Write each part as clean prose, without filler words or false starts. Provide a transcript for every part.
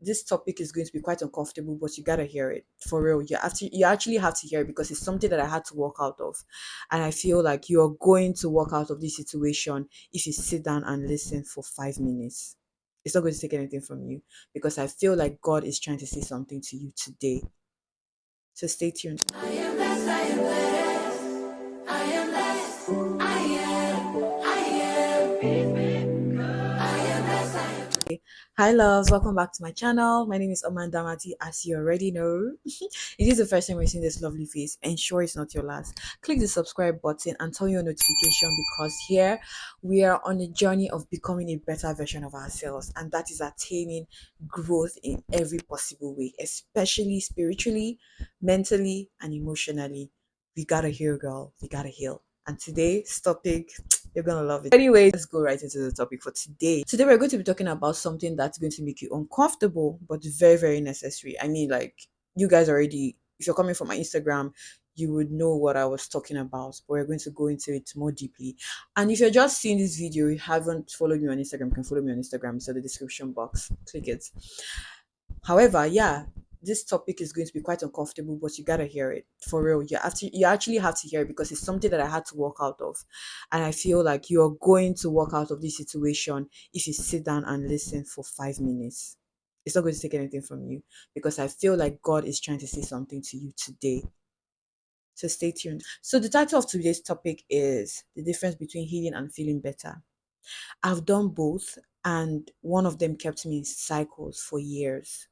this topic is going to be quite uncomfortable, but you gotta hear it for real. You actually have to hear it because it's something that I had to walk out of, and I feel like you're going to walk out of this situation if you sit down and listen for 5 minutes. It's not going to take anything from you because I feel like God is trying to say something to you today. So stay tuned. I am blessed, I am blessed, I am blessed, I am blessed, I am. Hi loves, welcome back to my channel. My name is Amanda Mati. As you already know, it is the first time you're seeing this lovely face. Ensure it's not your last. Click the subscribe button and turn your notification because here we are on a journey of becoming a better version of ourselves, and that is attaining growth in every possible way, especially spiritually, mentally, and emotionally. We gotta heal, girl. We gotta heal. And today's topic, you're gonna love it. Anyway, let's go right into the topic for today. Today, we're going to be talking about something that's going to make you uncomfortable, but very, very necessary. I mean, like, you guys already, if you're coming from my Instagram, you would know what I was talking about, but we're going to go into it more deeply. And if you're just seeing this video, you haven't followed me on Instagram, you can follow me on Instagram. It's in the description box. Click it. However, yeah, this topic is going to be quite uncomfortable, but you gotta hear it for real. You actually have to hear it because it's something that I had to walk out of, and I feel like you're going to walk out of this situation if you sit down and listen for 5 minutes. It's not going to take anything from you because I feel like God is trying to say something to you today. So stay tuned. So the title of today's topic is the difference between healing and feeling better. I've done both, and one of them kept me in cycles for years,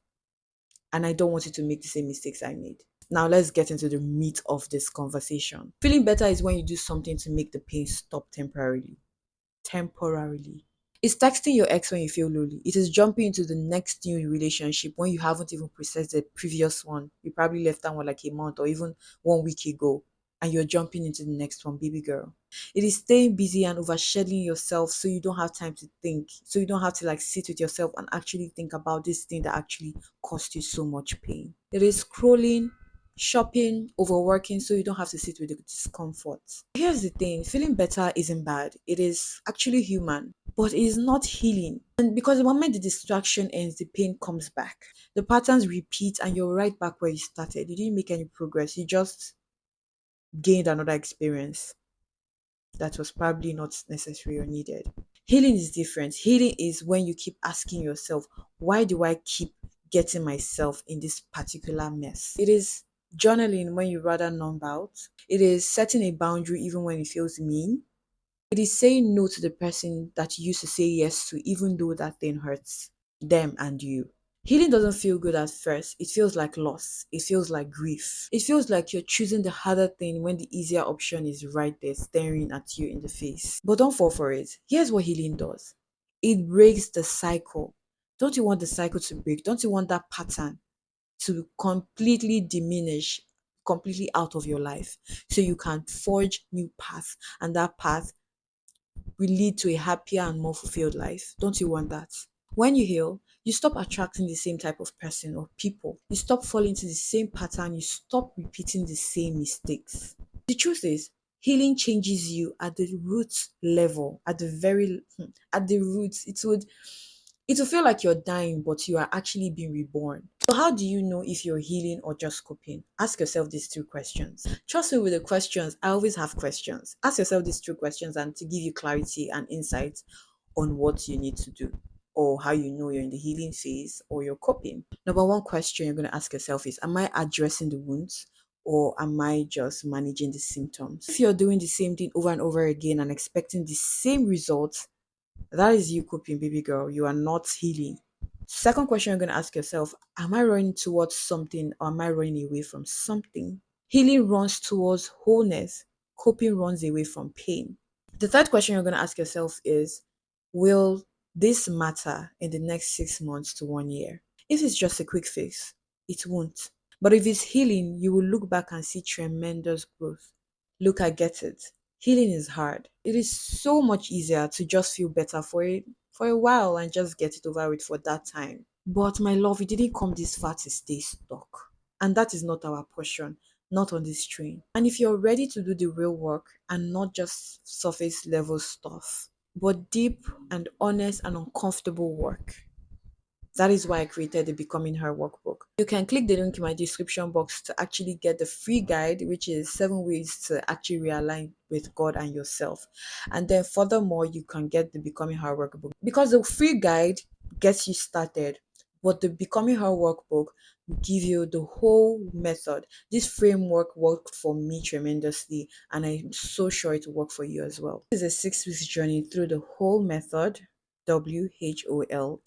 and I don't want you to make the same mistakes I made. Now let's get into the meat of this conversation. Feeling better is when you do something to make the pain stop temporarily. Temporarily. It's texting your ex when you feel lonely. It is jumping into the next new relationship when you haven't even processed the previous one. You probably left that one like a month or even 1 week ago, and you're jumping into the next one, baby girl. It is staying busy and overshadowing yourself so you don't have time to think. So you don't have to like sit with yourself and actually think about this thing that actually caused you so much pain. It is scrolling, shopping, overworking so you don't have to sit with the discomfort. Here's the thing, feeling better isn't bad. It is actually human, but it is not healing. And because the moment the distraction ends, the pain comes back. The patterns repeat and you're right back where you started. You didn't make any progress. You just gained another experience that was probably not necessary or needed. Healing is different. Healing is when you keep asking yourself, why do I keep getting myself in this particular mess? It is journaling when you rather numb out. It is setting a boundary even when it feels mean. It is saying no to the person that you used to say yes to, even though that thing hurts them and you. Healing doesn't feel good at first. It feels like loss. It feels like grief. It feels like you're choosing the harder thing when the easier option is right there staring at you in the face. But don't fall for it. Here's what healing does. It breaks the cycle. Don't you want the cycle to break? Don't you want that pattern to completely diminish, completely out of your life so you can forge new path, and that path will lead to a happier and more fulfilled life? Don't you want that? When you heal, you stop attracting the same type of person or people. You stop falling into the same pattern. You stop repeating the same mistakes. The truth is, healing changes you at the root level, at the very at the roots. It will feel like you're dying, but you are actually being reborn. So how do you know if you're healing or just coping? Ask yourself these two questions. Trust me with the questions. I always have questions. Ask yourself these two questions and to give you clarity and insight on what you need to do or how you know you're in the healing phase or you're coping. Number one question you're going to ask yourself is, am I addressing the wounds or am I just managing the symptoms? If you're doing the same thing over and over again and expecting the same results, that is you coping, baby girl. You are not healing. Second question you're going to ask yourself, am I running towards something or am I running away from something? Healing runs towards wholeness. Coping runs away from pain. The third question you're going to ask yourself is, will this matter in the next 6 months to 1 year? If it's just a quick fix, it won't. But if it's healing, you will look back and see tremendous growth. Look, I get it. Healing is hard. It is so much easier to just feel better for a while and just get it over with for that time. But my love, you didn't come this far to stay stuck. And that is not our portion, not on this train. And if you're ready to do the real work and not just surface level stuff, but deep and honest and uncomfortable work, That is why I created the Becoming Her workbook. You can click the link in my description box to actually get the free guide, which is 7 ways to actually realign with God and yourself. And then furthermore, you can get the Becoming Her workbook because the free guide gets you started. But the Becoming Her workbook will give you the whole method. This framework worked for me tremendously, and I'm so sure it will work for you as well. This is a 6 week journey through the whole method, WHOLE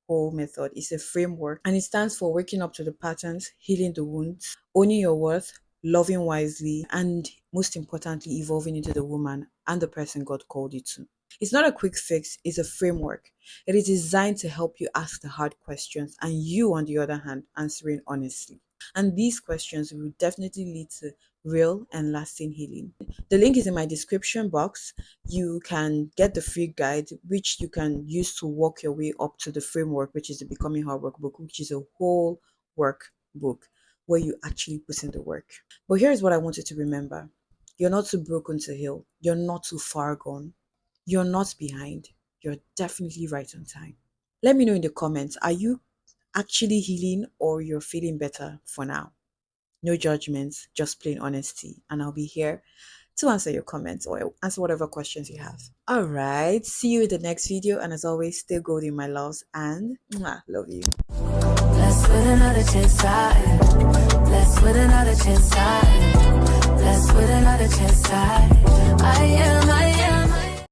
whole method. Is a framework and it stands for waking up to the patterns, healing the wounds, owning your worth, loving wisely, and most importantly, evolving into the woman and the person God called you to. It's not a quick fix, it's a framework. It is designed to help you ask the hard questions and you, on the other hand, answering honestly. And these questions will definitely lead to real and lasting healing. The link is in my description box. You can get the free guide, which you can use to walk your way up to the framework, which is the Becoming Her workbook, which is a whole workbook where you actually put in the work. But here's what I want you to remember: you're not too broken to heal, you're not too far gone, you're not behind, you're definitely right on time. Let me know in the comments, are you actually healing or you're feeling better for now? No judgments, just plain honesty. And I'll be here to answer your comments or answer whatever questions you have. All right. See you in the next video. And as always, stay golden, my loves. And love you. Blessed with another chance, blessed with another chance, blessed with another chance, I am.